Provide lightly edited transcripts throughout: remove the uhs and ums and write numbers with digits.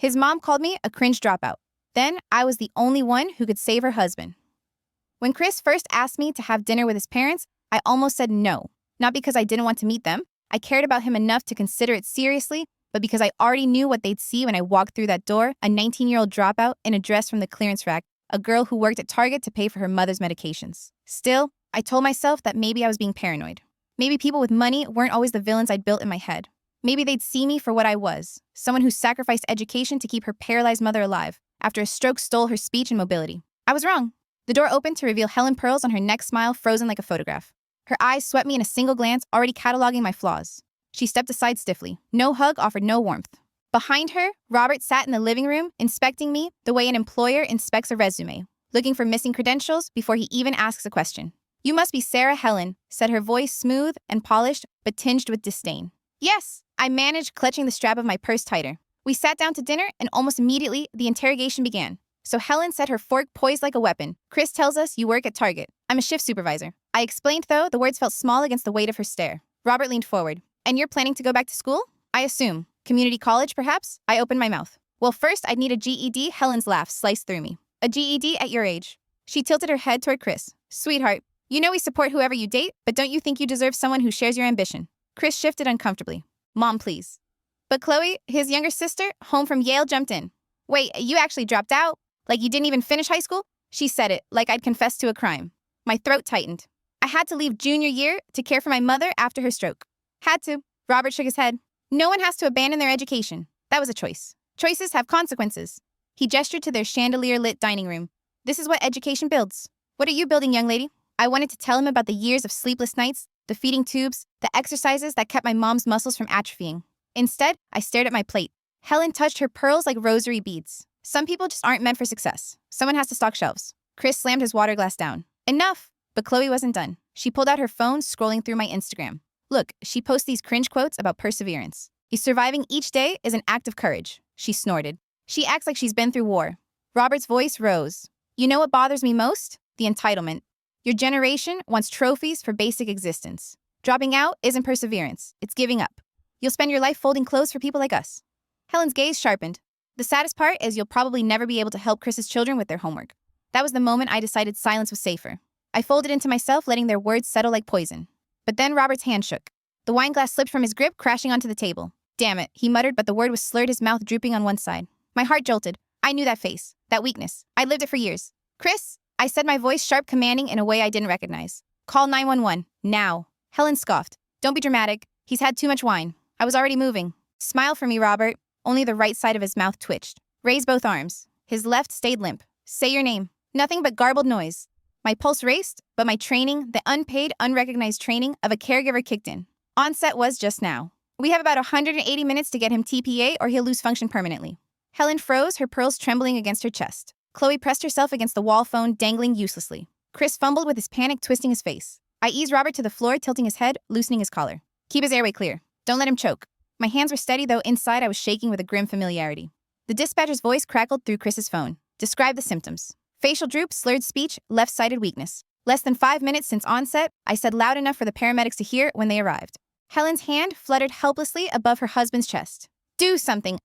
His mom called me a cringe dropout. Then I was the only one who could save her husband. When Chris first asked me to have dinner with his parents, I almost said no. Not because I didn't want to meet them. I cared about him enough to consider it seriously, but because I already knew what they'd see when I walked through that door, a 19-year-old dropout in a dress from the clearance rack, a girl who worked at Target to pay for her mother's medications. Still, I told myself that maybe I was being paranoid. Maybe people with money weren't always the villains I'd built in my head. Maybe they'd see me for what I was, someone who sacrificed education to keep her paralyzed mother alive after a stroke stole her speech and mobility. I was wrong. The door opened to reveal Helen Pearls on her next smile frozen like a photograph. Her eyes swept me in a single glance, already cataloging my flaws. She stepped aside stiffly. No hug offered no warmth. Behind her, Robert sat in the living room, inspecting me the way an employer inspects a resume, looking for missing credentials before he even asks a question. "You must be Sarah Helen," said her voice smooth and polished, but tinged with disdain. "Yes," I managed, clutching the strap of my purse tighter. We sat down to dinner, and almost immediately, the interrogation began. "So Helen," said, her fork poised like a weapon, "Chris tells us you work at Target. I'm a shift supervisor." I explained, though the words felt small against the weight of her stare. Robert leaned forward. "And you're planning to go back to school?" "I assume. Community college, perhaps?" I opened my mouth. "Well, first, I'd need a GED." Helen's laugh sliced through me. "A GED at your age?" She tilted her head toward Chris. "Sweetheart, you know we support whoever you date, but don't you think you deserve someone who shares your ambition?" Chris shifted uncomfortably. "Mom, please." But Chloe, his younger sister, home from Yale, jumped in. "Wait, you actually dropped out? Like you didn't even finish high school?" She said it like I'd confessed to a crime. My throat tightened. "I had to leave junior year to care for my mother after her stroke." "Had to." Robert shook his head. "No one has to abandon their education. That was a choice. Choices have consequences." He gestured to their chandelier-lit dining room. "This is what education builds." "What are you building, young lady?" I wanted to tell him about the years of sleepless nights, the feeding tubes, the exercises that kept my mom's muscles from atrophying. Instead, I stared at my plate. Helen touched her pearls like rosary beads. Some people just aren't meant for success. Someone has to stock shelves. Chris slammed his water glass down. "Enough!" But Chloe wasn't done. She pulled out her phone, scrolling through my Instagram. "Look, she posts these cringe quotes about perseverance. Surviving each day is an act of courage," she snorted. "She acts like she's been through war." Robert's voice rose. "You know what bothers me most? The entitlement. Your generation wants trophies for basic existence. Dropping out isn't perseverance. It's giving up. You'll spend your life folding clothes for people like us." Helen's gaze sharpened. "The saddest part is you'll probably never be able to help Chris's children with their homework." That was the moment I decided silence was safer. I folded into myself, letting their words settle like poison. But then Robert's hand shook. The wine glass slipped from his grip, crashing onto the table. "Damn it," he muttered, but the word was slurred, his mouth drooping on one side. My heart jolted. I knew that face, that weakness. I lived it for years. "Chris," I said, my voice sharp, commanding in a way I didn't recognize. "Call 911, now." Helen scoffed. "Don't be dramatic. He's had too much wine." I was already moving. "Smile for me, Robert." Only the right side of his mouth twitched. Raise both arms. His left stayed limp. "Say your name." Nothing but garbled noise. My pulse raced, but my training, the unpaid, unrecognized training of a caregiver, kicked in. Onset was just now. "We have about 180 minutes to get him TPA or he'll lose function permanently." Helen froze, her pearls trembling against her chest. Chloe pressed herself against the wall, phone dangling uselessly. Chris fumbled with his panic, twisting his face. I eased Robert to the floor, tilting his head, loosening his collar. "Keep his airway clear. Don't let him choke." My hands were steady, though inside I was shaking with a grim familiarity. The dispatcher's voice crackled through Chris's phone. "Describe the symptoms." "Facial droop, slurred speech, left-sided weakness." Less than 5 minutes since onset, I said loud enough for the paramedics to hear when they arrived. Helen's hand fluttered helplessly above her husband's chest. "Do something.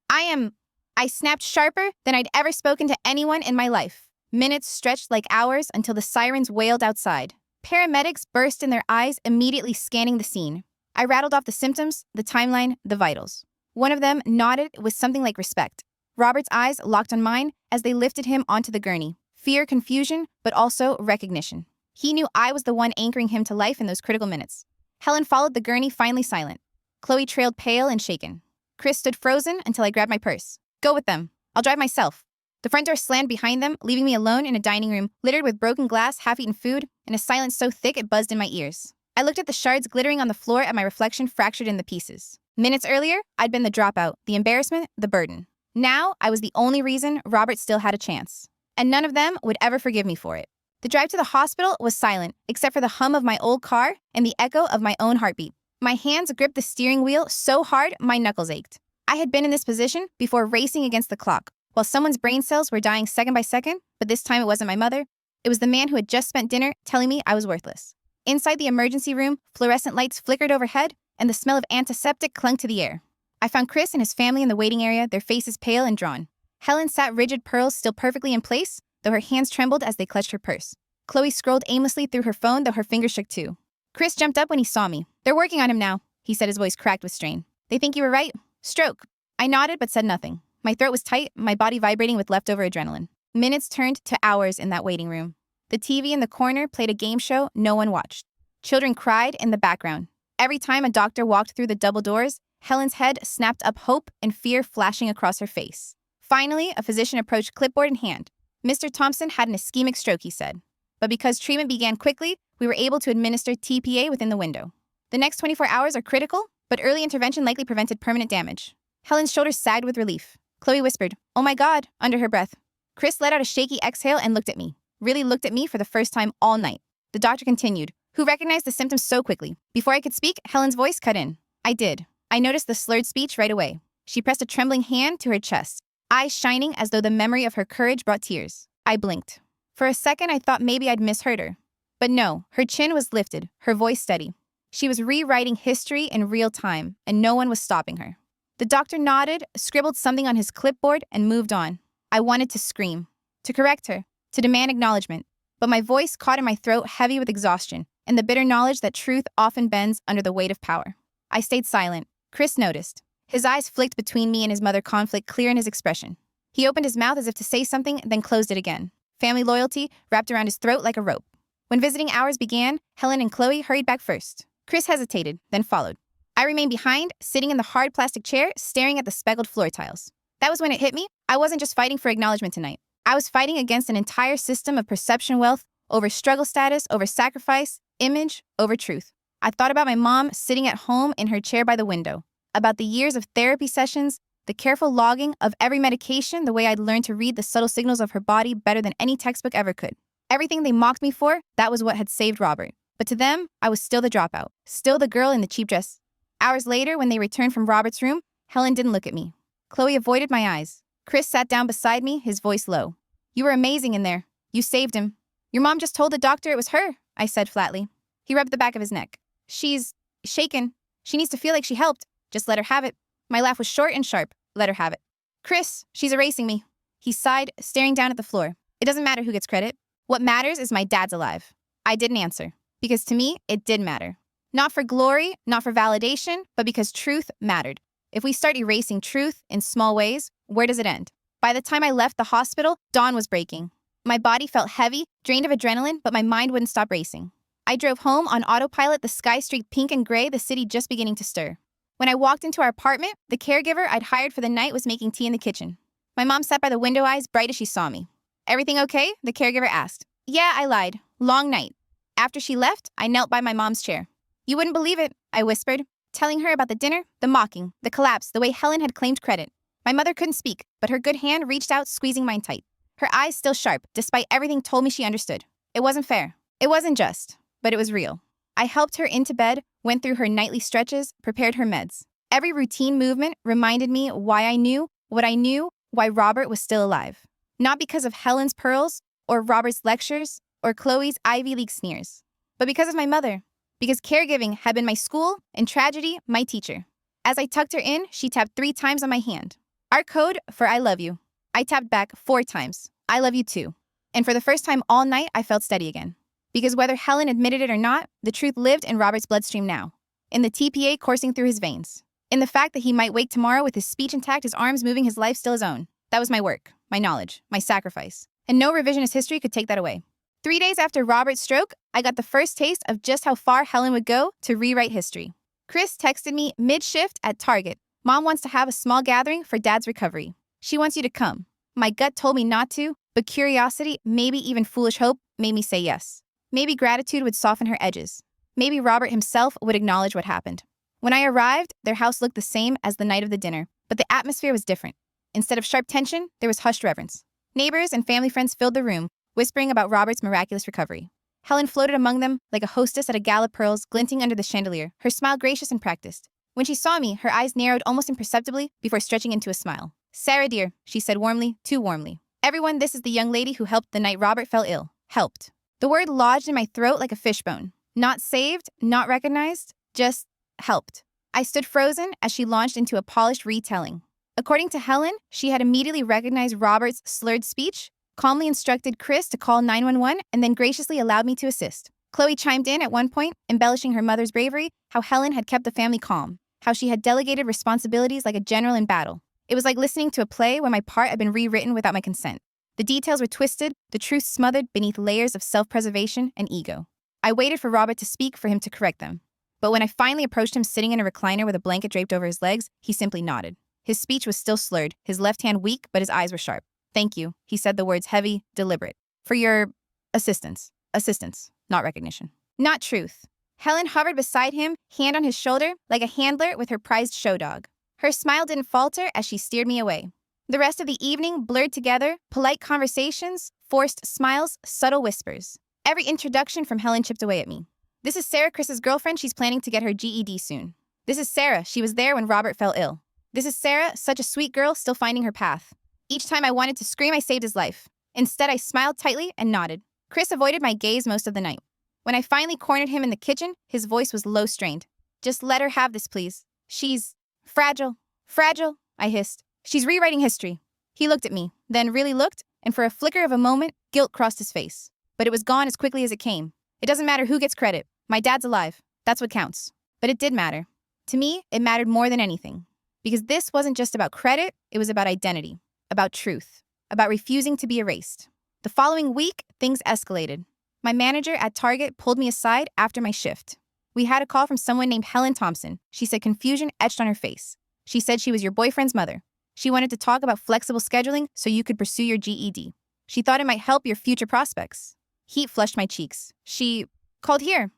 I snapped sharper than I'd ever spoken to anyone in my life. Minutes stretched like hours until the sirens wailed outside. Paramedics burst in their eyes, immediately scanning the scene. I rattled off the symptoms, the timeline, the vitals. One of them nodded with something like respect. Robert's eyes locked on mine as they lifted him onto the gurney. Fear, confusion, but also recognition. He knew I was the one anchoring him to life in those critical minutes. Helen followed the gurney, finally silent. Chloe trailed pale and shaken. Chris stood frozen until I grabbed my purse. "Go with them. I'll drive myself." The front door slammed behind them, leaving me alone in a dining room littered with broken glass, half-eaten food, and a silence so thick it buzzed in my ears. I looked at the shards glittering on the floor, at my reflection fractured in the pieces. Minutes earlier, I'd been the dropout, the embarrassment, the burden. Now, I was the only reason Robert still had a chance. And none of them would ever forgive me for it. The drive to the hospital was silent, except for the hum of my old car and the echo of my own heartbeat. My hands gripped the steering wheel so hard my knuckles ached. I had been in this position before, racing against the clock, while someone's brain cells were dying second by second, but this time it wasn't my mother. It was the man who had just spent dinner telling me I was worthless. Inside the emergency room, fluorescent lights flickered overhead, and the smell of antiseptic clung to the air. I found Chris and his family in the waiting area, their faces pale and drawn. Helen sat rigid, pearls still perfectly in place, though her hands trembled as they clutched her purse. Chloe scrolled aimlessly through her phone, though her fingers shook too. Chris jumped up when he saw me. "They're working on him now," he said, his voice cracked with strain. "They think you were right? Stroke." I nodded but said nothing. My throat was tight, my body vibrating with leftover adrenaline. Minutes turned to hours in that waiting room. The TV in the corner played a game show no one watched. Children cried in the background. Every time a doctor walked through the double doors, Helen's head snapped up, hope and fear flashing across her face. Finally, a physician approached, clipboard in hand. "Mr. Thompson had an ischemic stroke," he said. But because treatment began quickly, we were able to administer TPA within the window. "The next 24 hours are critical, but early intervention likely prevented permanent damage." Helen's shoulders sagged with relief. Chloe whispered, "Oh my God," under her breath. Chris let out a shaky exhale and looked at me. Really looked at me for the first time all night. The doctor continued, "Who recognized the symptoms so quickly?" Before I could speak, Helen's voice cut in. I did. I noticed the slurred speech right away. She pressed a trembling hand to her chest, eyes shining as though the memory of her courage brought tears. I blinked. For a second, I thought maybe I'd misheard her. But no, her chin was lifted, her voice steady. She was rewriting history in real time, and no one was stopping her. The doctor nodded, scribbled something on his clipboard, and moved on. I wanted to scream, to correct her, to demand acknowledgement. But my voice caught in my throat, heavy with exhaustion, and the bitter knowledge that truth often bends under the weight of power. I stayed silent. Chris noticed. His eyes flicked between me and his mother, conflict clear in his expression. He opened his mouth as if to say something, then closed it again. Family loyalty wrapped around his throat like a rope. When visiting hours began, Helen and Chloe hurried back first. Chris hesitated, then followed. I remained behind, sitting in the hard plastic chair, staring at the speckled floor tiles. That was when it hit me. I wasn't just fighting for acknowledgement tonight. I was fighting against an entire system of perception wealth, over struggle status, over sacrifice, image, over truth. I thought about my mom sitting at home in her chair by the window, about the years of therapy sessions, the careful logging of every medication, the way I'd learned to read the subtle signals of her body better than any textbook ever could. Everything they mocked me for, that was what had saved Robert. But to them, I was still the dropout, still the girl in the cheap dress. Hours later, when they returned from Robert's room, Helen didn't look at me. Chloe avoided my eyes. Chris sat down beside me, his voice low. "You were amazing in there. You saved him." "Your mom just told the doctor it was her," I said flatly. He rubbed the back of his neck. "She's shaken. She needs to feel like she helped. Just let her have it." My laugh was short and sharp. Let her have it. "Chris, she's erasing me." He sighed, staring down at the floor. "It doesn't matter who gets credit. What matters is my dad's alive." I didn't answer, because to me, it did matter. Not for glory, not for validation, but because truth mattered. If we start erasing truth in small ways, where does it end? By the time I left the hospital, dawn was breaking. My body felt heavy, drained of adrenaline, but my mind wouldn't stop racing. I drove home on autopilot, the sky streaked pink and gray, the city just beginning to stir. When I walked into our apartment, the caregiver I'd hired for the night was making tea in the kitchen. My mom sat by the window, eyes bright as she saw me. "Everything okay?" the caregiver asked. "Yeah," I lied. "Long night." After she left, I knelt by my mom's chair. "You wouldn't believe it," I whispered, telling her about the dinner, the mocking, the collapse, the way Helen had claimed credit. My mother couldn't speak, but her good hand reached out, squeezing mine tight. Her eyes still sharp, despite everything told me she understood. It wasn't fair. It wasn't just, but it was real. I helped her into bed, went through her nightly stretches, prepared her meds. Every routine movement reminded me why I knew what I knew, why Robert was still alive. Not because of Helen's pearls, or Robert's lectures, or Chloe's Ivy League sneers, but because of my mother. Because caregiving had been my school, and tragedy, my teacher. As I tucked her in, she tapped 3 times on my hand. Our code for I love you. I tapped back 4 times. I love you too. And for the first time all night, I felt steady again. Because whether Helen admitted it or not, the truth lived in Robert's bloodstream now. In the TPA coursing through his veins. In the fact that he might wake tomorrow with his speech intact, his arms moving, his life still his own. That was my work, my knowledge, my sacrifice. And no revisionist history could take that away. 3 days after Robert's stroke, I got the first taste of just how far Helen would go to rewrite history. Chris texted me mid-shift at Target. "Mom wants to have a small gathering for Dad's recovery. She wants you to come." My gut told me not to, but curiosity, maybe even foolish hope, made me say yes. Maybe gratitude would soften her edges. Maybe Robert himself would acknowledge what happened. When I arrived, their house looked the same as the night of the dinner, but the atmosphere was different. Instead of sharp tension, there was hushed reverence. Neighbors and family friends filled the room, whispering about Robert's miraculous recovery. Helen floated among them like a hostess at a gala, pearls glinting under the chandelier, her smile gracious and practiced. When she saw me, her eyes narrowed almost imperceptibly before stretching into a smile. "Sarah dear," she said warmly, too warmly. "Everyone, this is the young lady who helped the night Robert fell ill. Helped." The word lodged in my throat like a fishbone. Not saved, not recognized, just helped. I stood frozen as she launched into a polished retelling. According to Helen, she had immediately recognized Robert's slurred speech, calmly instructed Chris to call 911, and then graciously allowed me to assist. Chloe chimed in at one point, embellishing her mother's bravery, how Helen had kept the family calm, how she had delegated responsibilities like a general in battle. It was like listening to a play where my part had been rewritten without my consent. The details were twisted, the truth smothered beneath layers of self-preservation and ego. I waited for Robert to speak for him to correct them. But when I finally approached him sitting in a recliner with a blanket draped over his legs, he simply nodded. His speech was still slurred, his left hand weak, but his eyes were sharp. "Thank you," he said, the words heavy, deliberate. "For your assistance. Assistance, not recognition. Not truth." Helen hovered beside him, hand on his shoulder, like a handler with her prized show dog. Her smile didn't falter as she steered me away. The rest of the evening blurred together, polite conversations, forced smiles, subtle whispers. Every introduction from Helen chipped away at me. "This is Sarah, Chris's girlfriend. She's planning to get her GED soon. This is Sarah. She was there when Robert fell ill. This is Sarah, such a sweet girl, still finding her path." Each time I wanted to scream, I saved his life. Instead, I smiled tightly and nodded. Chris avoided my gaze most of the night. When I finally cornered him in the kitchen, his voice was low-strained. "Just let her have this, please. She's fragile." "Fragile?" I hissed. "She's rewriting history." He looked at me, then really looked, and for a flicker of a moment, guilt crossed his face. But it was gone as quickly as it came. It doesn't matter who gets credit. My dad's alive. That's what counts. But it did matter. To me, it mattered more than anything. Because this wasn't just about credit, it was about identity, about truth, about refusing to be erased. The following week, things escalated. My manager at Target pulled me aside after my shift. We had a call from someone named Helen Thompson. She said confusion etched on her face. She said she was your boyfriend's mother. She wanted to talk about flexible scheduling so you could pursue your GED. She thought it might help your future prospects. Heat flushed my cheeks. "She called here."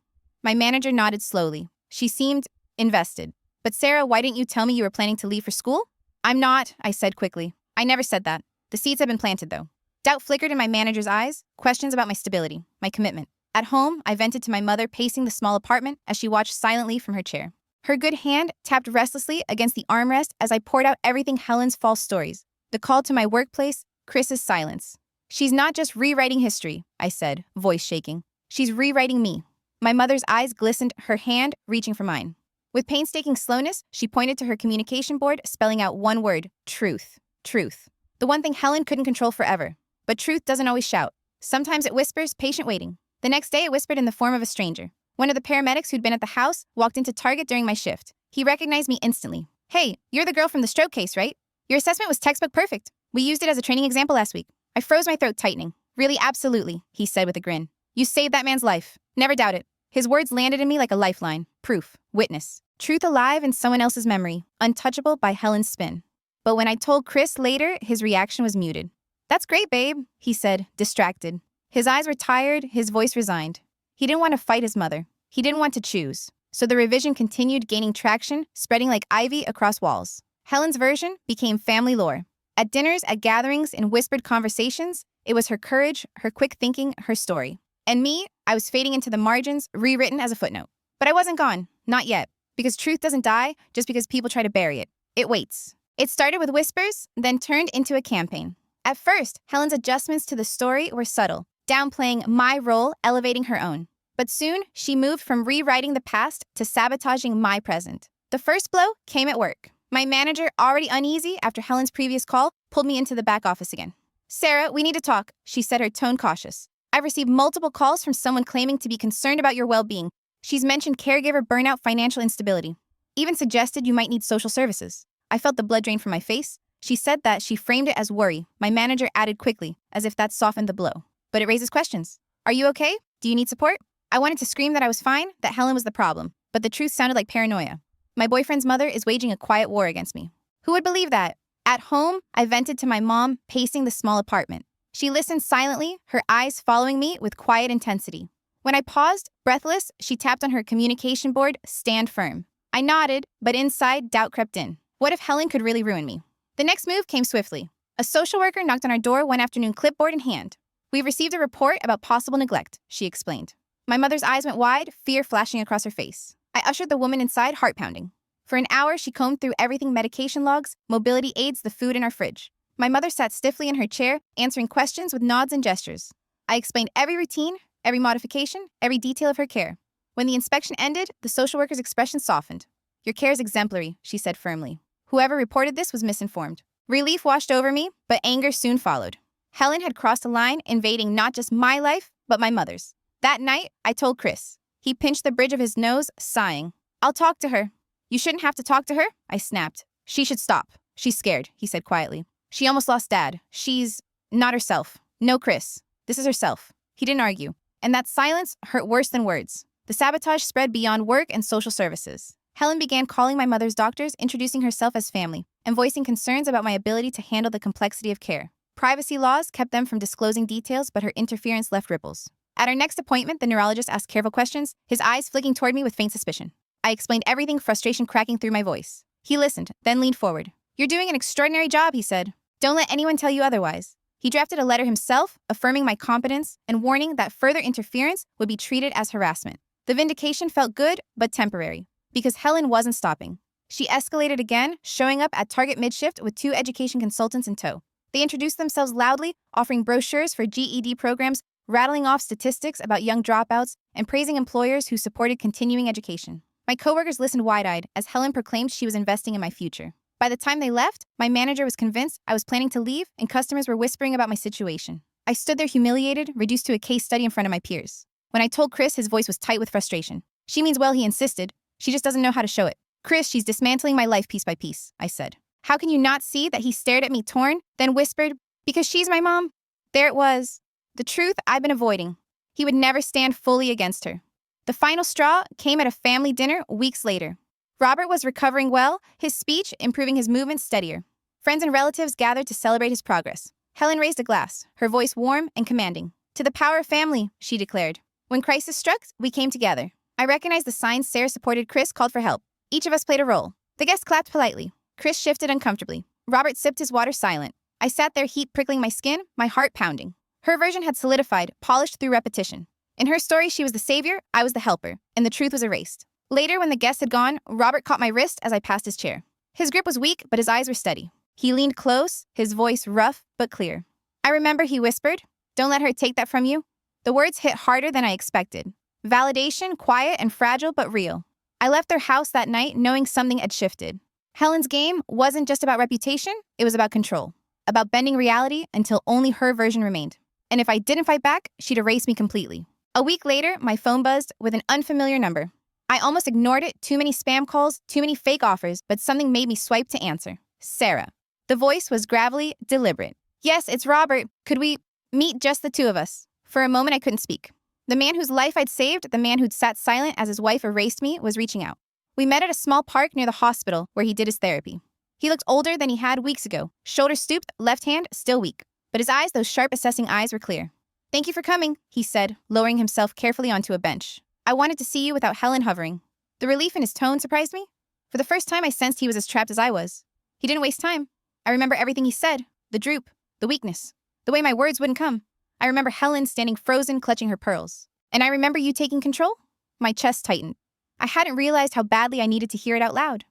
My manager nodded slowly. She seemed invested. "But Sarah, why didn't you tell me you were planning to leave for school?" "I'm not," I said quickly. "I never said that. The seeds have been planted, though." Doubt flickered in my manager's eyes, questions about my stability, my commitment. At home, I vented to my mother pacing the small apartment as she watched silently from her chair. Her good hand tapped restlessly against the armrest as I poured out everything Helen's false stories. The call to my workplace, Chris's silence. "She's not just rewriting history," I said, voice shaking. "She's rewriting me." My mother's eyes glistened, her hand reaching for mine. With painstaking slowness, she pointed to her communication board, spelling out one word: truth. Truth. The one thing Helen couldn't control forever. But truth doesn't always shout. Sometimes it whispers, patient waiting. The next day, it whispered in the form of a stranger. One of the paramedics who'd been at the house walked into Target during my shift. He recognized me instantly. "Hey, you're the girl from the stroke case, right? Your assessment was textbook perfect. We used it as a training example last week." I froze my throat tightening. "Really, absolutely," he said with a grin. "You saved that man's life. Never doubt it." His words landed in me like a lifeline. Proof. Witness. Truth alive in someone else's memory. Untouchable by Helen's spin. But when I told Chris later, his reaction was muted. "That's great, babe," he said, distracted. His eyes were tired, his voice resigned. He didn't want to fight his mother. He didn't want to choose. So the revision continued gaining traction, spreading like ivy across walls. Helen's version became family lore. At dinners, at gatherings, in whispered conversations, it was her courage, her quick thinking, her story. And me, I was fading into the margins, rewritten as a footnote. But I wasn't gone. Not yet. Because truth doesn't die just because people try to bury it. It waits. It started with whispers, then turned into a campaign. At first, Helen's adjustments to the story were subtle, downplaying my role, elevating her own. But soon, she moved from rewriting the past to sabotaging my present. The first blow came at work. My manager, already uneasy after Helen's previous call, pulled me into the back office again. "Sarah, we need to talk," she said, her tone cautious. "I've received multiple calls from someone claiming to be concerned about your well-being. She's mentioned caregiver burnout, financial instability. Even suggested you might need social services." I felt the blood drain from my face. She said that she framed it as worry. My manager added quickly, as if that softened the blow. "But it raises questions. Are you okay? Do you need support?" I wanted to scream that I was fine, that Helen was the problem, but the truth sounded like paranoia. My boyfriend's mother is waging a quiet war against me. Who would believe that? At home, I vented to my mom, pacing the small apartment. She listened silently, her eyes following me with quiet intensity. When I paused, breathless, she tapped on her communication board, "Stand firm." I nodded, but inside, doubt crept in. What if Helen could really ruin me? The next move came swiftly. A social worker knocked on our door one afternoon, clipboard in hand. "We've received a report about possible neglect," she explained. My mother's eyes went wide, fear flashing across her face. I ushered the woman inside, heart pounding. For an hour, she combed through everything: medication logs, mobility aids, the food in our fridge. My mother sat stiffly in her chair, answering questions with nods and gestures. I explained every routine, every modification, every detail of her care. When the inspection ended, the social worker's expression softened. Your care is exemplary, she said firmly. Whoever reported this was misinformed. Relief washed over me, but anger soon followed. Helen had crossed a line, invading not just my life, but my mother's. That night, I told Chris. He pinched the bridge of his nose, sighing. I'll talk to her. You shouldn't have to talk to her, I snapped. She should stop. She's scared, he said quietly. She almost lost Dad. She's not herself. No, Chris. This is herself. He didn't argue. And that silence hurt worse than words. The sabotage spread beyond work and social services. Helen began calling my mother's doctors, introducing herself as family, and voicing concerns about my ability to handle the complexity of care. Privacy laws kept them from disclosing details, but her interference left ripples. At our next appointment, the neurologist asked careful questions, his eyes flicking toward me with faint suspicion. I explained everything, frustration cracking through my voice. He listened, then leaned forward. You're doing an extraordinary job, he said. Don't let anyone tell you otherwise. He drafted a letter himself, affirming my competence and warning that further interference would be treated as harassment. The vindication felt good, but temporary, because Helen wasn't stopping. She escalated again, showing up at Target mid-shift with 2 education consultants in tow. They introduced themselves loudly, offering brochures for GED programs, rattling off statistics about young dropouts, and praising employers who supported continuing education. My coworkers listened wide-eyed as Helen proclaimed she was investing in my future. By the time they left, my manager was convinced I was planning to leave, and customers were whispering about my situation. I stood there humiliated, reduced to a case study in front of my peers. When I told Chris, his voice was tight with frustration. She means well, he insisted. She just doesn't know how to show it. Chris, she's dismantling my life piece by piece, I said. How can you not see that he stared at me torn, then whispered, because she's my mom? There it was. The truth I've been avoiding. He would never stand fully against her. The final straw came at a family dinner weeks later. Robert was recovering well, his speech improving, his movements steadier. Friends and relatives gathered to celebrate his progress. Helen raised a glass, her voice warm and commanding. To the power of family, she declared. When crisis struck, we came together. I recognized the signs Sarah supported Chris called for help. Each of us played a role. The guests clapped politely. Chris shifted uncomfortably. Robert sipped his water silent. I sat there, heat prickling my skin, my heart pounding. Her version had solidified, polished through repetition. In her story, she was the savior, I was the helper, and the truth was erased. Later, when the guests had gone, Robert caught my wrist as I passed his chair. His grip was weak, but his eyes were steady. He leaned close, his voice rough but clear. I remember he whispered, "Don't let her take that from you." The words hit harder than I expected. Validation, quiet and fragile but real. I left their house that night knowing something had shifted. Helen's game wasn't just about reputation, it was about control. About bending reality until only her version remained. And if I didn't fight back, she'd erase me completely. A week later, my phone buzzed with an unfamiliar number. I almost ignored it, too many spam calls, too many fake offers, but something made me swipe to answer. Sarah. The voice was gravelly, deliberate. Yes, it's Robert. Could we meet just the two of us? For a moment, I couldn't speak. The man whose life I'd saved, the man who'd sat silent as his wife erased me, was reaching out. We met at a small park near the hospital where he did his therapy. He looked older than he had weeks ago, shoulder stooped, left hand still weak. But his eyes, those sharp assessing eyes, were clear. "Thank you for coming," he said, lowering himself carefully onto a bench. "I wanted to see you without Helen hovering." The relief in his tone surprised me. For the first time, I sensed he was as trapped as I was. He didn't waste time. I remember everything he said, the droop, the weakness, the way my words wouldn't come. I remember Helen standing frozen, clutching her pearls. And I remember you taking control? My chest tightened. I hadn't realized how badly I needed to hear it out loud.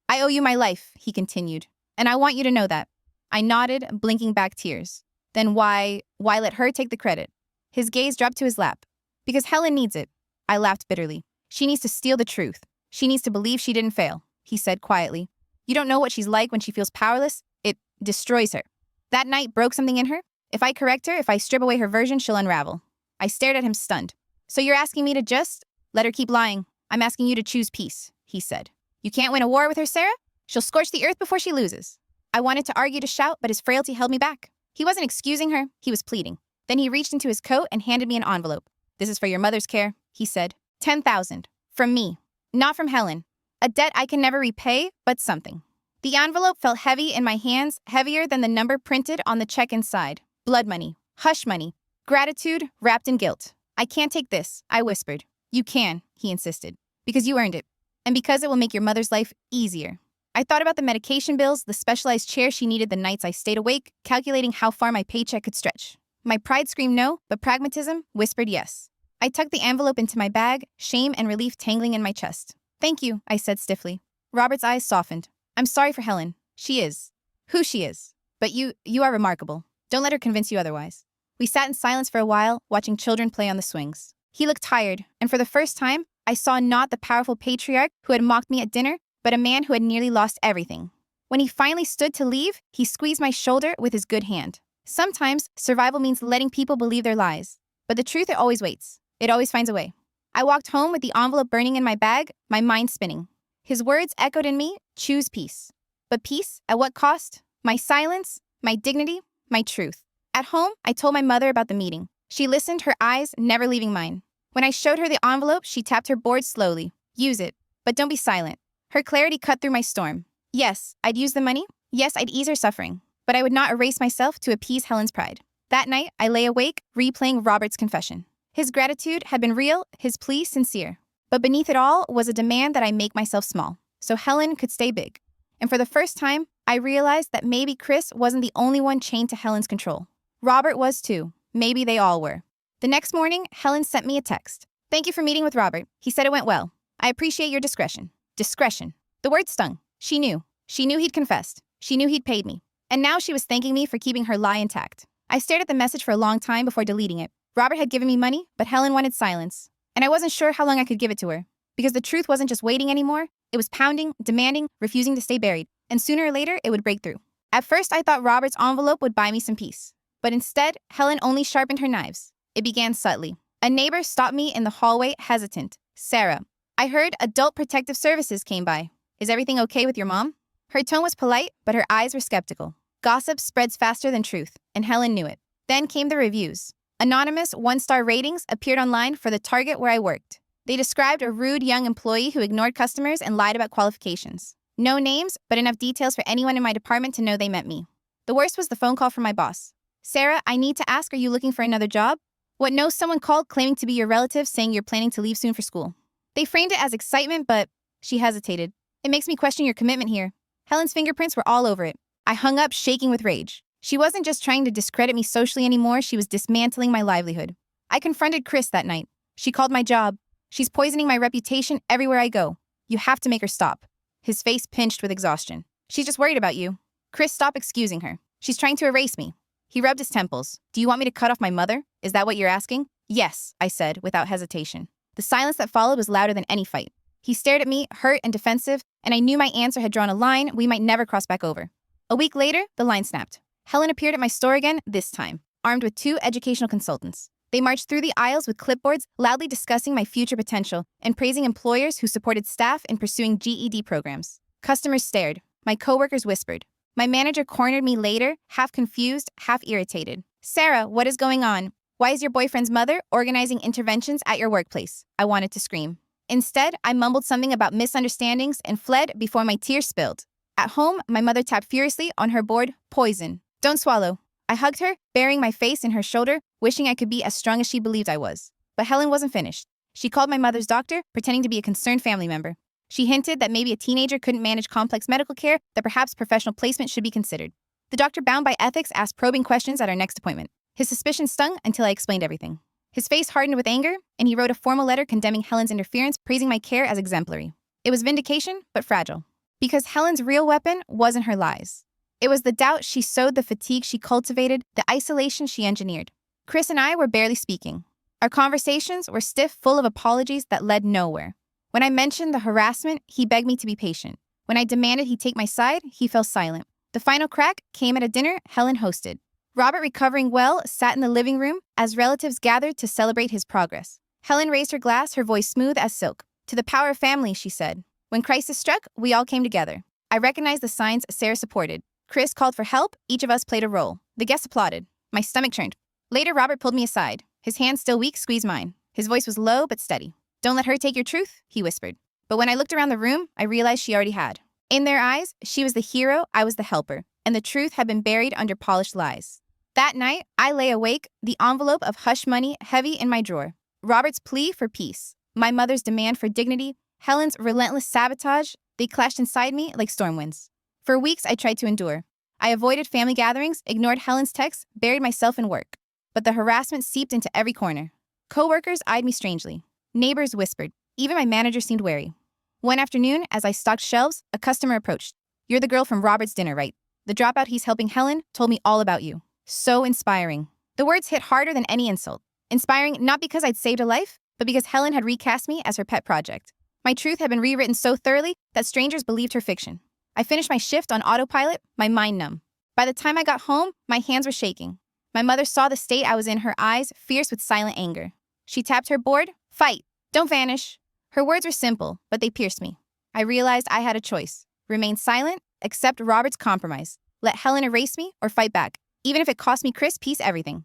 "I owe you my life," he continued, "and I want you to know that." I nodded, blinking back tears. "Then why let her take the credit?" His gaze dropped to his lap. "Because Helen needs it." I laughed bitterly. "She needs to steal the truth. She needs to believe she didn't fail," he said quietly. "You don't know what she's like when she feels powerless. It destroys her." That night broke something in her. If I correct her, if I strip away her version, she'll unravel. I stared at him stunned. "So you're asking me to just let her keep lying? I'm asking you to choose peace," he said. "You can't win a war with her, Sarah? She'll scorch the earth before she loses." I wanted to argue, to shout, but his frailty held me back. He wasn't excusing her, he was pleading. Then he reached into his coat and handed me an envelope. "This is for your mother's care," he said. 10,000. From me. Not from Helen. A debt I can never repay, but something. The envelope felt heavy in my hands, heavier than the number printed on the check inside. Blood money. Hush money. Gratitude wrapped in guilt. "I can't take this," I whispered. "You can," he insisted. "Because you earned it. And because it will make your mother's life easier." I thought about the medication bills, the specialized chair she needed the nights I stayed awake, calculating how far my paycheck could stretch. My pride screamed no, but pragmatism whispered yes. I tucked the envelope into my bag, shame and relief tangling in my chest. "Thank you," I said stiffly. Robert's eyes softened. "I'm sorry for Helen. She is who she is. But you are remarkable. Don't let her convince you otherwise." We sat in silence for a while, watching children play on the swings. He looked tired, and for the first time, I saw not the powerful patriarch who had mocked me at dinner, but a man who had nearly lost everything. When he finally stood to leave, he squeezed my shoulder with his good hand. Sometimes, survival means letting people believe their lies. But the truth, it always waits. It always finds a way. I walked home with the envelope burning in my bag, my mind spinning. His words echoed in me, choose peace. But peace, at what cost? My silence, my dignity, my truth. At home, I told my mother about the meeting. She listened, her eyes never leaving mine. When I showed her the envelope, she tapped her board slowly. Use it, but don't be silent. Her clarity cut through my storm. Yes, I'd use the money. Yes, I'd ease her suffering. But I would not erase myself to appease Helen's pride. That night, I lay awake, replaying Robert's confession. His gratitude had been real, his plea sincere. But beneath it all was a demand that I make myself small, so Helen could stay big. And for the first time, I realized that maybe Chris wasn't the only one chained to Helen's control. Robert was too. Maybe they all were. The next morning, Helen sent me a text. Thank you for meeting with Robert. He said it went well. I appreciate your discretion. Discretion. The word stung. She knew. She knew he'd confessed. She knew he'd paid me. And now she was thanking me for keeping her lie intact. I stared at the message for a long time before deleting it. Robert had given me money, but Helen wanted silence. And I wasn't sure how long I could give it to her. Because the truth wasn't just waiting anymore. It was pounding, demanding, refusing to stay buried. And sooner or later, it would break through. At first, I thought Robert's envelope would buy me some peace. But instead, Helen only sharpened her knives. It began subtly. A neighbor stopped me in the hallway, hesitant. Sarah. I heard Adult Protective Services came by. Is everything okay with your mom? Her tone was polite, but her eyes were skeptical. Gossip spreads faster than truth, and Helen knew it. Then came the reviews. Anonymous one-star ratings appeared online for the Target where I worked. They described a rude young employee who ignored customers and lied about qualifications. No names, but enough details for anyone in my department to know they meant me. The worst was the phone call from my boss. Sarah, I need to ask, are you looking for another job? What no, someone called claiming to be your relative saying you're planning to leave soon for school. They framed it as excitement, but she hesitated. It makes me question your commitment here. Helen's fingerprints were all over it. I hung up, shaking with rage. She wasn't just trying to discredit me socially anymore, she was dismantling my livelihood. I confronted Chris that night. She called my job. She's poisoning my reputation everywhere I go. You have to make her stop. His face pinched with exhaustion. She's just worried about you. Chris, stop excusing her. She's trying to erase me. He rubbed his temples. Do you want me to cut off my mother? Is that what you're asking? Yes, I said, without hesitation. The silence that followed was louder than any fight. He stared at me, hurt and defensive, and I knew my answer had drawn a line we might never cross back over. A week later, the line snapped. Helen appeared at my store again, this time, armed with 2 educational consultants. They marched through the aisles with clipboards, loudly discussing my future potential and praising employers who supported staff in pursuing GED programs. Customers stared. My coworkers whispered. My manager cornered me later, half confused, half irritated. Sarah, what is going on? Why is your boyfriend's mother organizing interventions at your workplace? I wanted to scream. Instead, I mumbled something about misunderstandings and fled before my tears spilled. At home, my mother tapped furiously on her board, poison. Don't swallow. I hugged her, burying my face in her shoulder, wishing I could be as strong as she believed I was. But Helen wasn't finished. She called my mother's doctor, pretending to be a concerned family member. She hinted that maybe a teenager couldn't manage complex medical care, that perhaps professional placement should be considered. The doctor, bound by ethics, asked probing questions at our next appointment. His suspicion stung until I explained everything. His face hardened with anger, and he wrote a formal letter condemning Helen's interference, praising my care as exemplary. It was vindication, but fragile. Because Helen's real weapon wasn't her lies. It was the doubt she sowed, the fatigue she cultivated, the isolation she engineered. Chris and I were barely speaking. Our conversations were stiff, full of apologies that led nowhere. When I mentioned the harassment, he begged me to be patient. When I demanded he take my side, he fell silent. The final crack came at a dinner Helen hosted. Robert, recovering well, sat in the living room as relatives gathered to celebrate his progress. Helen raised her glass, her voice smooth as silk. To the power of family, she said. When crisis struck, we all came together. I recognized the signs Sarah supported. Chris called for help. Each of us played a role. The guests applauded. My stomach churned. Later, Robert pulled me aside. His hand, still weak, squeezed mine. His voice was low but steady. Don't let her take your truth, he whispered. But when I looked around the room, I realized she already had. In their eyes, she was the hero, I was the helper, and the truth had been buried under polished lies. That night, I lay awake, the envelope of hush money heavy in my drawer. Robert's plea for peace, my mother's demand for dignity, Helen's relentless sabotage, they clashed inside me like storm winds. For weeks, I tried to endure. I avoided family gatherings, ignored Helen's texts, buried myself in work. But the harassment seeped into every corner. Coworkers eyed me strangely. Neighbors whispered. Even my manager seemed wary. One afternoon, as I stocked shelves, a customer approached. You're the girl from Robert's dinner, right? The dropout he's helping Helen told me all about you. So inspiring. The words hit harder than any insult. Inspiring not because I'd saved a life, but because Helen had recast me as her pet project. My truth had been rewritten so thoroughly that strangers believed her fiction. I finished my shift on autopilot, my mind numb. By the time I got home, my hands were shaking. My mother saw the state I was in, her eyes fierce with silent anger. She tapped her board. Fight. Don't vanish. Her words were simple, but they pierced me. I realized I had a choice. Remain silent, accept Robert's compromise. Let Helen erase me or fight back, even if it cost me Chris' peace, everything.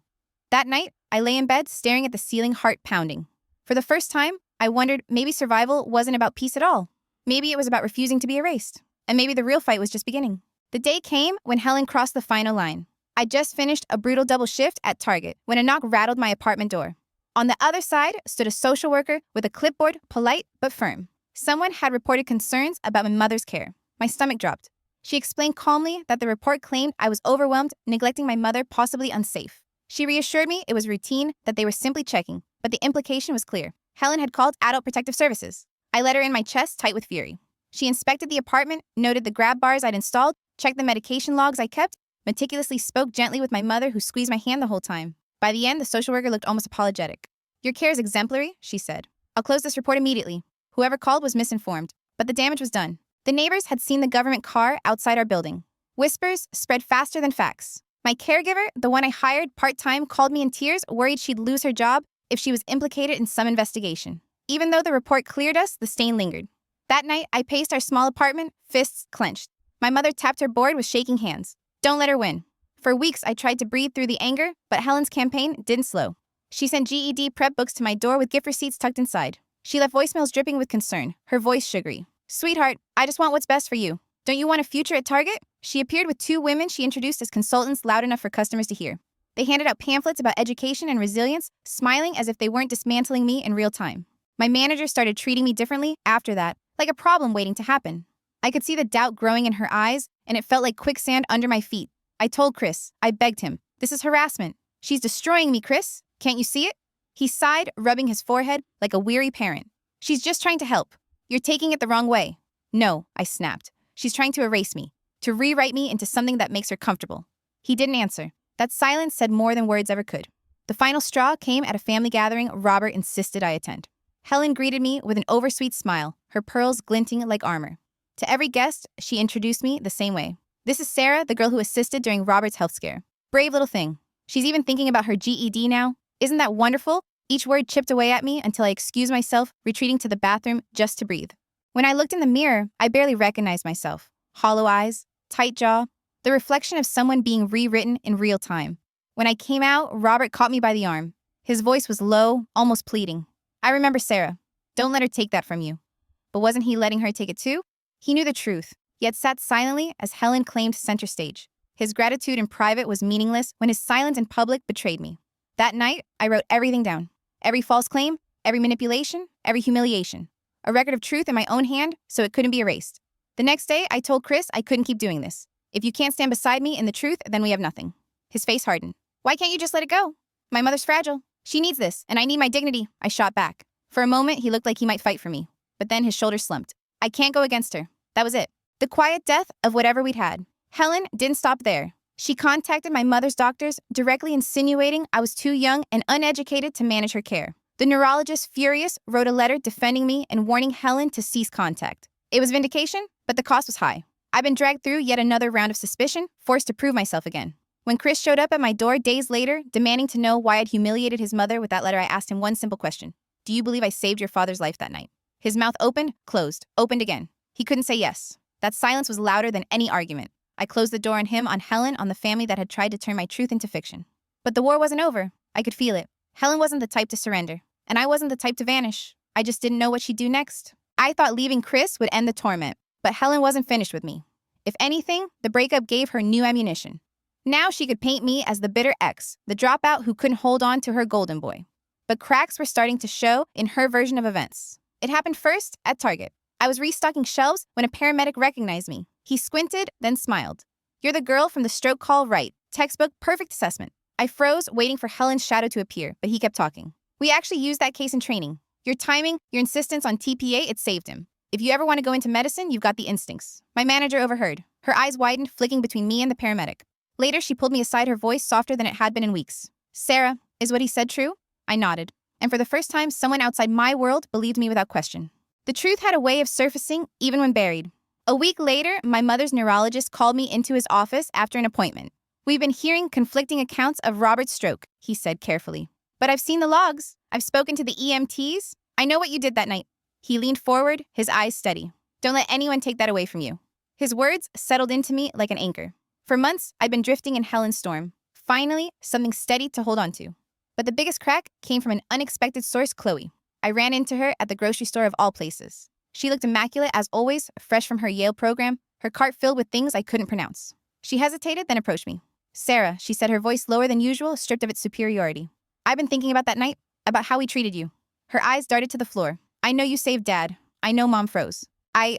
That night, I lay in bed staring at the ceiling, heart pounding. For the first time, I wondered maybe survival wasn't about peace at all. Maybe it was about refusing to be erased. And maybe the real fight was just beginning. The day came when Helen crossed the final line. I just finished a brutal double shift at Target when a knock rattled my apartment door. On the other side stood a social worker with a clipboard, polite but firm. Someone had reported concerns about my mother's care. My stomach dropped. She explained calmly that the report claimed I was overwhelmed, neglecting my mother, possibly unsafe. She reassured me it was routine, that they were simply checking, but the implication was clear. Helen had called Adult Protective Services. I let her in, my chest tight with fury. She inspected the apartment, noted the grab bars I'd installed, checked the medication logs I kept, meticulously spoke gently with my mother, who squeezed my hand the whole time. By the end, the social worker looked almost apologetic. Your care is exemplary, she said. I'll close this report immediately. Whoever called was misinformed, but the damage was done. The neighbors had seen the government car outside our building. Whispers spread faster than facts. My caregiver, the one I hired part-time, called me in tears, worried she'd lose her job if she was implicated in some investigation. Even though the report cleared us, the stain lingered. That night, I paced our small apartment, fists clenched. My mother tapped her board with shaking hands. Don't let her win. For weeks, I tried to breathe through the anger, but Helen's campaign didn't slow. She sent GED prep books to my door with gift receipts tucked inside. She left voicemails dripping with concern, her voice sugary. Sweetheart, I just want what's best for you. Don't you want a future at Target? She appeared with 2 women she introduced as consultants, loud enough for customers to hear. They handed out pamphlets about education and resilience, smiling as if they weren't dismantling me in real time. My manager started treating me differently after that, like a problem waiting to happen. I could see the doubt growing in her eyes, and it felt like quicksand under my feet. I told Chris. I begged him. This is harassment. She's destroying me, Chris. Can't you see it? He sighed, rubbing his forehead like a weary parent. She's just trying to help. You're taking it the wrong way. No, I snapped. She's trying to erase me, to rewrite me into something that makes her comfortable. He didn't answer. That silence said more than words ever could. The final straw came at a family gathering Robert insisted I attend. Helen greeted me with an oversweet smile, her pearls glinting like armor. To every guest, she introduced me the same way. This is Sarah, the girl who assisted during Robert's health scare. Brave little thing. She's even thinking about her GED now. Isn't that wonderful? Each word chipped away at me until I excused myself, retreating to the bathroom just to breathe. When I looked in the mirror, I barely recognized myself. Hollow eyes, tight jaw, the reflection of someone being rewritten in real time. When I came out, Robert caught me by the arm. His voice was low, almost pleading. I remember Sarah. Don't let her take that from you. But wasn't he letting her take it too? He knew the truth, yet sat silently as Helen claimed center stage. His gratitude in private was meaningless when his silence in public betrayed me. That night, I wrote everything down. Every false claim, every manipulation, every humiliation. A record of truth in my own hand, so it couldn't be erased. The next day, I told Chris I couldn't keep doing this. If you can't stand beside me in the truth, then we have nothing. His face hardened. Why can't you just let it go? My mother's fragile. She needs this, and I need my dignity, I shot back. For a moment, he looked like he might fight for me. But then his shoulders slumped. I can't go against her. That was it. The quiet death of whatever we'd had. Helen didn't stop there. She contacted my mother's doctors, directly insinuating I was too young and uneducated to manage her care. The neurologist, furious, wrote a letter defending me and warning Helen to cease contact. It was vindication, but the cost was high. I've been dragged through yet another round of suspicion, forced to prove myself again. When Chris showed up at my door days later, demanding to know why I'd humiliated his mother with that letter, I asked him one simple question. Do you believe I saved your father's life that night? His mouth opened, closed, opened again. He couldn't say yes. That silence was louder than any argument. I closed the door on him, on Helen, on the family that had tried to turn my truth into fiction. But the war wasn't over. I could feel it. Helen wasn't the type to surrender. And I wasn't the type to vanish. I just didn't know what she'd do next. I thought leaving Chris would end the torment. But Helen wasn't finished with me. If anything, the breakup gave her new ammunition. Now she could paint me as the bitter ex, the dropout who couldn't hold on to her golden boy. But cracks were starting to show in her version of events. It happened first at Target. I was restocking shelves when a paramedic recognized me. He squinted, then smiled. You're the girl from the stroke call, right? Textbook, perfect assessment. I froze, waiting for Helen's shadow to appear, but he kept talking. We actually used that case in training. Your timing, your insistence on TPA, it saved him. If you ever want to go into medicine, you've got the instincts. My manager overheard. Her eyes widened, flicking between me and the paramedic. Later, she pulled me aside, her voice softer than it had been in weeks. Sarah, is what he said true? I nodded. And for the first time, someone outside my world believed me without question. The truth had a way of surfacing even when buried. A week later, my mother's neurologist called me into his office after an appointment. We've been hearing conflicting accounts of Robert's stroke, he said carefully. But I've seen the logs. I've spoken to the EMTs. I know what you did that night. He leaned forward, his eyes steady. Don't let anyone take that away from you. His words settled into me like an anchor. For months, I'd been drifting in Helen's storm. Finally, something steady to hold on to. But the biggest crack came from an unexpected source, Chloe. I ran into her at the grocery store of all places. She looked immaculate as always, fresh from her Yale program, her cart filled with things I couldn't pronounce. She hesitated, then approached me. Sarah, she said, her voice lower than usual, stripped of its superiority. I've been thinking about that night, about how we treated you. Her eyes darted to the floor. I know you saved Dad. I know Mom froze. I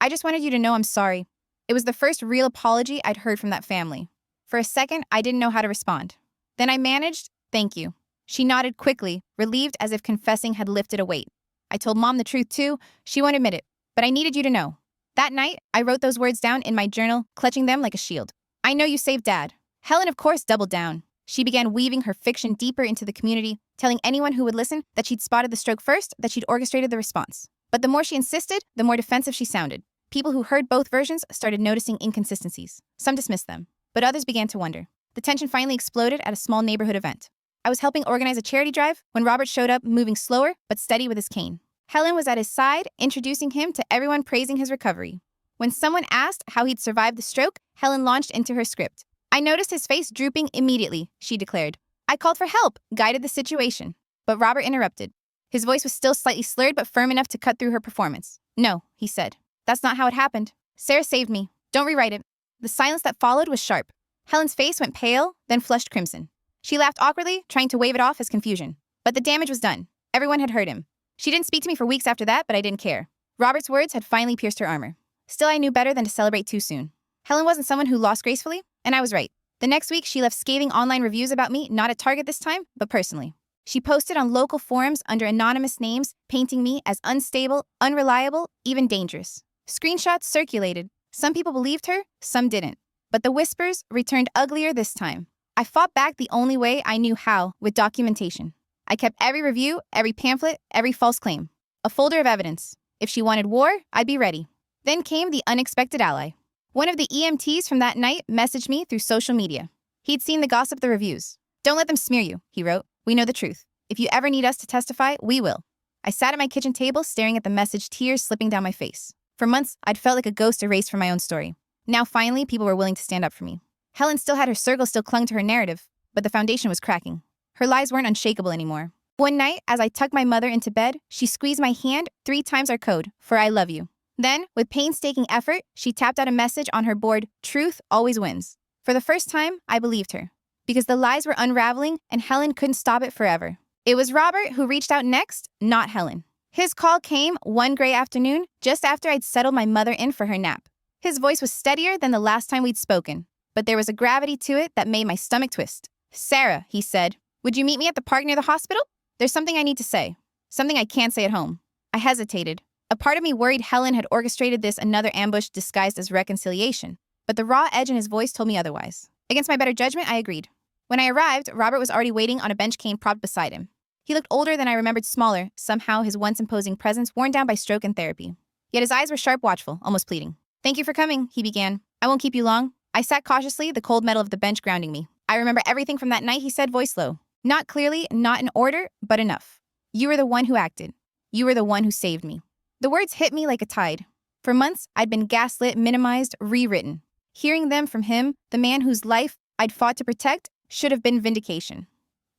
just wanted you to know I'm sorry. It was the first real apology I'd heard from that family. For a second, I didn't know how to respond. Then I managed, thank you. She nodded quickly, relieved as if confessing had lifted a weight. I told Mom the truth too. She won't admit it. But I needed you to know. That night, I wrote those words down in my journal, clutching them like a shield. I know you saved Dad. Helen, of course, doubled down. She began weaving her fiction deeper into the community, telling anyone who would listen that she'd spotted the stroke first, that she'd orchestrated the response. But the more she insisted, the more defensive she sounded. People who heard both versions started noticing inconsistencies. Some dismissed them, but others began to wonder. The tension finally exploded at a small neighborhood event. I was helping organize a charity drive when Robert showed up, moving slower but steady with his cane. Helen was at his side, introducing him to everyone, praising his recovery. When someone asked how he'd survived the stroke, Helen launched into her script. I noticed his face drooping immediately, she declared. I called for help, guided the situation. But Robert interrupted. His voice was still slightly slurred but firm enough to cut through her performance. No, he said. That's not how it happened. Sarah saved me. Don't rewrite it. The silence that followed was sharp. Helen's face went pale, then flushed crimson. She laughed awkwardly, trying to wave it off as confusion. But the damage was done. Everyone had heard him. She didn't speak to me for weeks after that, but I didn't care. Robert's words had finally pierced her armor. Still, I knew better than to celebrate too soon. Helen wasn't someone who lost gracefully, and I was right. The next week, she left scathing online reviews about me, not at Target this time, but personally. She posted on local forums under anonymous names, painting me as unstable, unreliable, even dangerous. Screenshots circulated. Some people believed her, some didn't. But the whispers returned uglier this time. I fought back the only way I knew how, with documentation. I kept every review, every pamphlet, every false claim. A folder of evidence. If she wanted war, I'd be ready. Then came the unexpected ally. One of the EMTs from that night messaged me through social media. He'd seen the gossip, the reviews. Don't let them smear you, he wrote. We know the truth. If you ever need us to testify, we will. I sat at my kitchen table staring at the message, tears slipping down my face. For months, I'd felt like a ghost erased from my own story. Now, finally, people were willing to stand up for me. Helen still had her circle, still clung to her narrative, but the foundation was cracking. Her lies weren't unshakable anymore. One night, as I tucked my mother into bed, she squeezed my hand 3 times our code, for I love you. Then, with painstaking effort, she tapped out a message on her board, truth always wins. For the first time, I believed her. Because the lies were unraveling, and Helen couldn't stop it forever. It was Robert who reached out next, not Helen. His call came one gray afternoon, just after I'd settled my mother in for her nap. His voice was steadier than the last time we'd spoken, but there was a gravity to it that made my stomach twist. Sarah, he said, would you meet me at the park near the hospital? There's something I need to say. Something I can't say at home. I hesitated. A part of me worried Helen had orchestrated this another ambush disguised as reconciliation, but the raw edge in his voice told me otherwise. Against my better judgment, I agreed. When I arrived, Robert was already waiting on a bench cane propped beside him. He looked older than I remembered, smaller, somehow his once imposing presence worn down by stroke and therapy. Yet his eyes were sharp, watchful, almost pleading. Thank you for coming, he began. I won't keep you long. I sat cautiously, the cold metal of the bench grounding me. I remember everything from that night, he said, voice low. Not clearly, not in order, but enough. You were the one who acted. You were the one who saved me. The words hit me like a tide. For months, I'd been gaslit, minimized, rewritten. Hearing them from him, the man whose life I'd fought to protect, should have been vindication.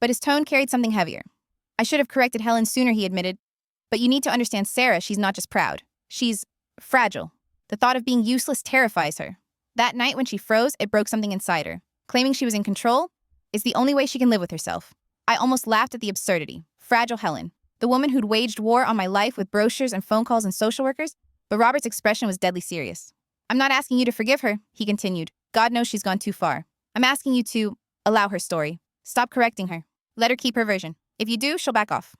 But his tone carried something heavier. I should have corrected Helen sooner, he admitted. But you need to understand Sarah, she's not just proud. She's fragile. The thought of being useless terrifies her. That night when she froze, it broke something inside her. Claiming she was in control is the only way she can live with herself. I almost laughed at the absurdity. Fragile Helen, the woman who'd waged war on my life with brochures and phone calls and social workers, but Robert's expression was deadly serious. I'm not asking you to forgive her, he continued. God knows she's gone too far. I'm asking you to allow her story. Stop correcting her. Let her keep her version. If you do, she'll back off.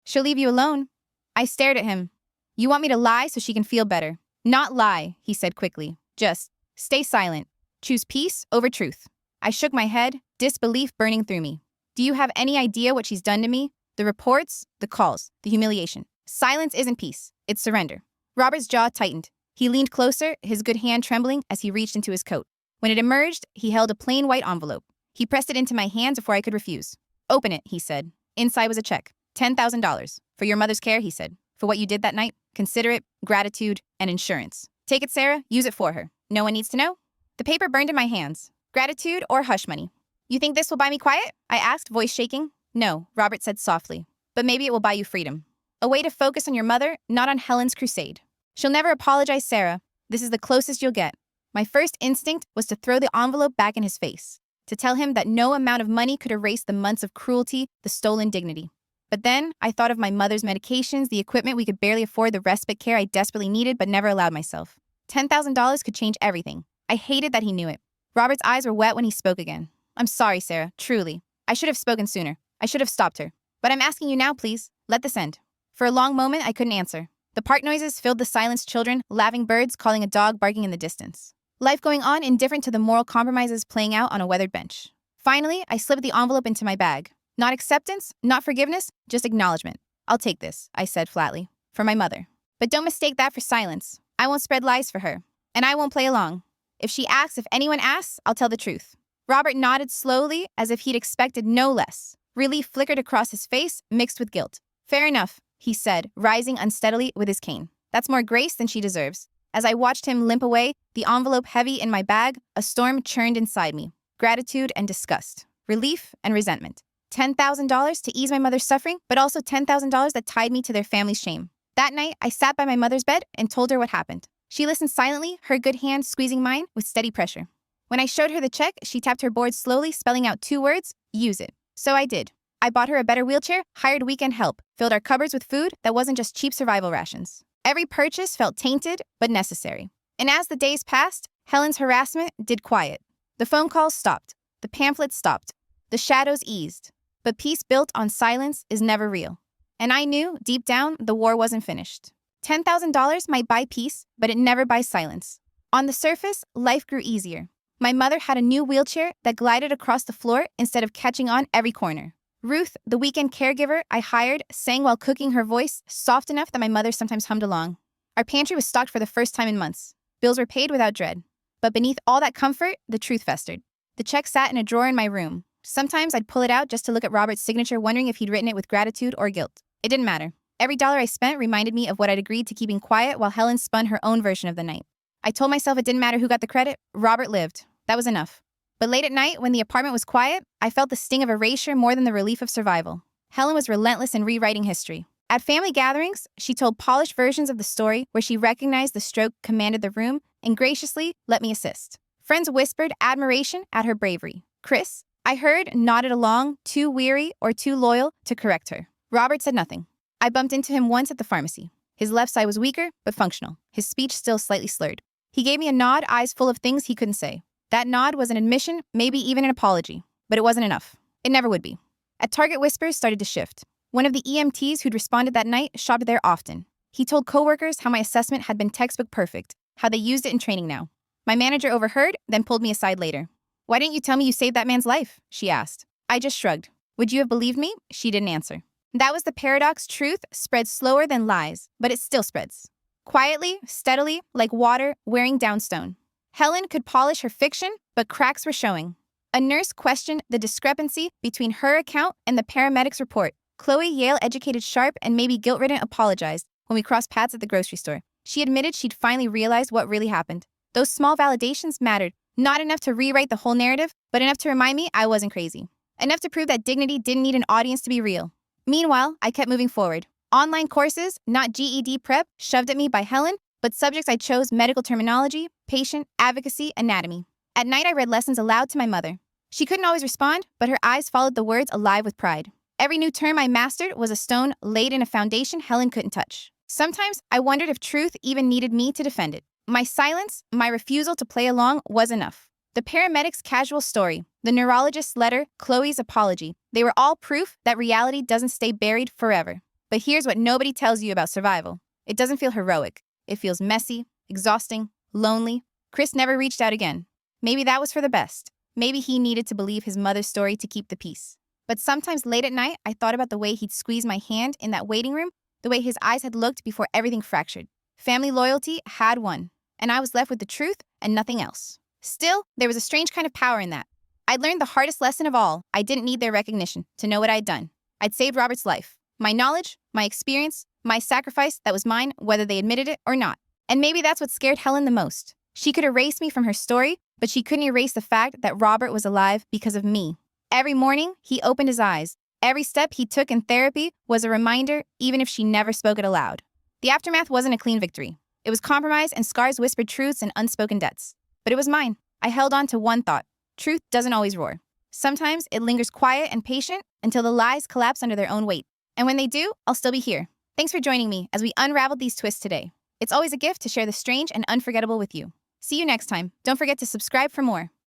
She'll leave you alone. I stared at him. You want me to lie so she can feel better? Not lie, he said quickly. Just stay silent. Choose peace over truth. I shook my head, disbelief burning through me. Do you have any idea what she's done to me? The reports, the calls, the humiliation. Silence isn't peace. It's surrender. Robert's jaw tightened. He leaned closer, his good hand trembling as he reached into his coat. When it emerged, he held a plain white envelope. He pressed it into my hands before I could refuse. Open it, he said. Inside was a check. $10,000. For your mother's care, he said. For what you did that night. Consider it gratitude and insurance. Take it, Sarah. Use it for her. No one needs to know. The paper burned in my hands. Gratitude or hush money. You think this will buy me quiet? I asked, voice shaking. No, Robert said softly. But maybe it will buy you freedom. A way to focus on your mother, not on Helen's crusade. She'll never apologize, Sarah. This is the closest you'll get. My first instinct was to throw the envelope back in his face, to tell him that no amount of money could erase the months of cruelty, the stolen dignity. But then I thought of my mother's medications, the equipment we could barely afford, the respite care I desperately needed but never allowed myself. $10,000 could change everything. I hated that he knew it. Robert's eyes were wet when he spoke again. I'm sorry, Sarah, truly. I should have spoken sooner. I should have stopped her. But I'm asking you now, please. Let this end. For a long moment, I couldn't answer. The park noises filled the silence, children, laughing birds, calling a dog, barking in the distance. Life going on, indifferent to the moral compromises playing out on a weathered bench. Finally, I slipped the envelope into my bag. Not acceptance, not forgiveness, just acknowledgement. I'll take this, I said flatly. For my mother. But don't mistake that for silence. I won't spread lies for her. And I won't play along. If she asks, if anyone asks, I'll tell the truth. Robert nodded slowly, as if he'd expected no less. Relief flickered across his face, mixed with guilt. Fair enough, he said, rising unsteadily with his cane. That's more grace than she deserves. As I watched him limp away, the envelope heavy in my bag, a storm churned inside me. Gratitude and disgust. Relief and resentment. $10,000 to ease my mother's suffering, but also $10,000 that tied me to their family's shame. That night, I sat by my mother's bed and told her what happened. She listened silently, her good hand squeezing mine with steady pressure. When I showed her the check, she tapped her board slowly, spelling out 2 words, use it. So I did. I bought her a better wheelchair, hired weekend help, filled our cupboards with food that wasn't just cheap survival rations. Every purchase felt tainted, but necessary. And as the days passed, Helen's harassment did quiet. The phone calls stopped. The pamphlets stopped. The shadows eased. But peace built on silence is never real. And I knew, deep down, the war wasn't finished. $10,000 might buy peace, but it never buys silence. On the surface, life grew easier. My mother had a new wheelchair that glided across the floor instead of catching on every corner. Ruth, the weekend caregiver I hired, sang while cooking, her voice soft enough that my mother sometimes hummed along. Our pantry was stocked for the first time in months. Bills were paid without dread. But beneath all that comfort, the truth festered. The check sat in a drawer in my room. Sometimes I'd pull it out just to look at Robert's signature, wondering if he'd written it with gratitude or guilt. It didn't matter. Every dollar I spent reminded me of what I'd agreed to keeping quiet while Helen spun her own version of the night. I told myself it didn't matter who got the credit. Robert lived. That was enough. But late at night, when the apartment was quiet, I felt the sting of erasure more than the relief of survival. Helen was relentless in rewriting history. At family gatherings, she told polished versions of the story where she recognized the stroke commanded the room and graciously let me assist. Friends whispered admiration at her bravery. Chris, I heard, nodded along, too weary or too loyal to correct her. Robert said nothing. I bumped into him once at the pharmacy. His left side was weaker, but functional. His speech still slightly slurred. He gave me a nod, eyes full of things he couldn't say. That nod was an admission, maybe even an apology. But it wasn't enough. It never would be. At Target, whispers started to shift. One of the EMTs who'd responded that night shopped there often. He told coworkers how my assessment had been textbook perfect, how they used it in training now. My manager overheard, then pulled me aside later. Why didn't you tell me you saved that man's life? She asked. I just shrugged. Would you have believed me? She didn't answer. That was the paradox. Truth spreads slower than lies, but it still spreads. Quietly, steadily, like water wearing down stone. Helen could polish her fiction, but cracks were showing. A nurse questioned the discrepancy between her account and the paramedic's report. Chloe, Yale-educated, sharp, and maybe guilt-ridden, apologized when we crossed paths at the grocery store. She admitted she'd finally realized what really happened. Those small validations mattered, not enough to rewrite the whole narrative, but enough to remind me I wasn't crazy. Enough to prove that dignity didn't need an audience to be real. Meanwhile, I kept moving forward. Online courses, not GED prep, shoved at me by Helen, but subjects I chose: medical terminology, patient, advocacy, anatomy. At night, I read lessons aloud to my mother. She couldn't always respond, but her eyes followed the words alive with pride. Every new term I mastered was a stone laid in a foundation Helen couldn't touch. Sometimes I wondered if truth even needed me to defend it. My silence, my refusal to play along was enough. The paramedic's casual story, the neurologist's letter, Chloe's apology, they were all proof that reality doesn't stay buried forever. But here's what nobody tells you about survival. It doesn't feel heroic. It feels messy, exhausting, lonely. Chris never reached out again. Maybe that was for the best. Maybe he needed to believe his mother's story to keep the peace. But sometimes late at night, I thought about the way he'd squeeze my hand in that waiting room, the way his eyes had looked before everything fractured. Family loyalty had won, and I was left with the truth and nothing else. Still, there was a strange kind of power in that. I'd learned the hardest lesson of all. I didn't need their recognition to know what I'd done. I'd saved Robert's life. My knowledge, my experience, my sacrifice that was mine, whether they admitted it or not. And maybe that's what scared Helen the most. She could erase me from her story, but she couldn't erase the fact that Robert was alive because of me. Every morning, he opened his eyes. Every step he took in therapy was a reminder, even if she never spoke it aloud. The aftermath wasn't a clean victory. It was compromise and scars, whispered truths, and unspoken debts. But it was mine. I held on to one thought. Truth doesn't always roar. Sometimes it lingers quiet and patient until the lies collapse under their own weight. And when they do, I'll still be here. Thanks for joining me as we unraveled these twists today. It's always a gift to share the strange and unforgettable with you. See you next time. Don't forget to subscribe for more.